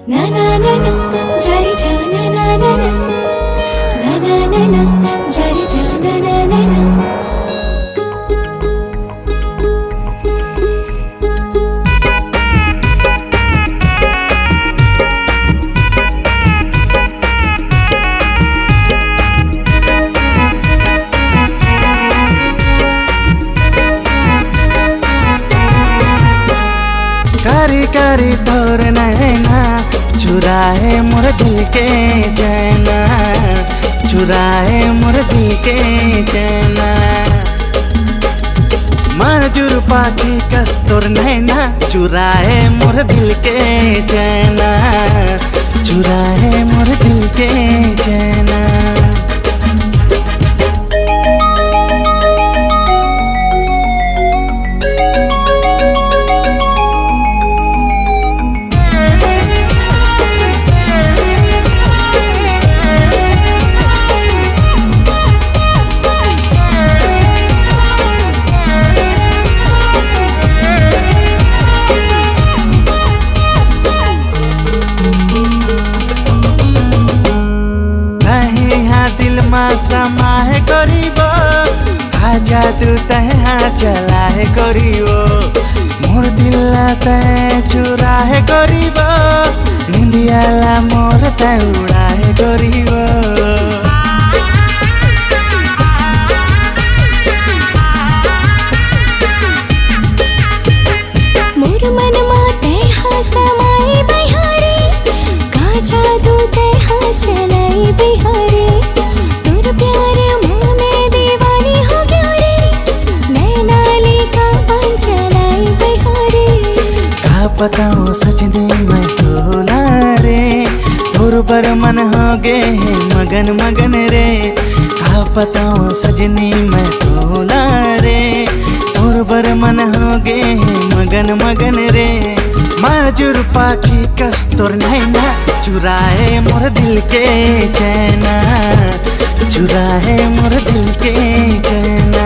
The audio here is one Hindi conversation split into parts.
na na na na jari ja na na na na na na na na jari ja na na na na कारी कारी तोर नैना चुराए मोर दिल के चैना, चुराए मोर दिल के चैना। मजूर पाखी कस्तूर नैना चुराए मोर दिल के चैना, चुराए मोर दिल के चैना। समाहे करीब आजा तू तहा चलाहे करीब मोर दिल तय चुराहे करीब निंदियाला मोर तय उड़ाहे करीब। मोर मन माते हा समाई बिहारी का जादू ते हा चलाई बिहारी प्यार माँ में दीवानी हो गया रे नैना लेका चलाई बिहारी। का बताऊं सजनी मैं तो ना रे तोर पर मन हो गे मगन मगन रे। का बताऊं सजनी मैं तो ना रे तोर पर मन हो गे मगन मगन रे। मजूर पाखी कस्तूर नैना चुराए मोर दिल के चैना, चुराए मोर दिल के चैना।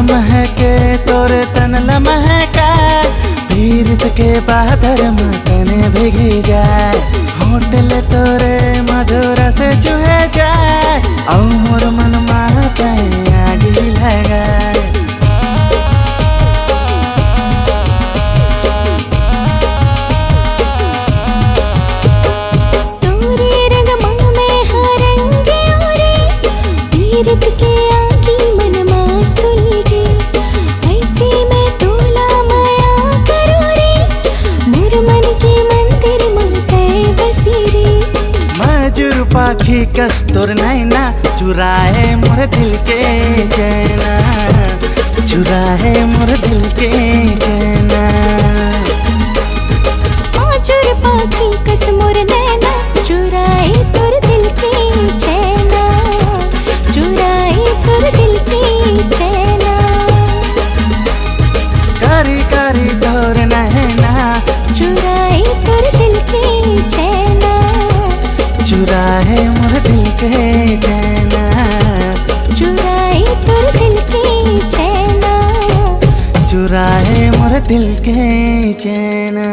महके तोरे तन महका पीरित के बादर मतने भीगी जाए होटल तोरे मधुर से चुहे जाए औ मोर मन माता आगी लगाए। तोरे रंग मन में हरंगे ओरे पीरित के आगी मन पाखी कस्तूर नैना चुराए मोर दिल के चैना, चुराए मोर दिल के चैना। मजूर पाखी कस मोर नैना चुराए तोर दिल के चैना, चुराए तोर दिल के चैना। कारी कारी तोर नैना चुराए तोर दिल के चैना, चुराए मोर दिल के चैना, चुराए तोर दिल के चैना, चुराए मोर दिल के चैना।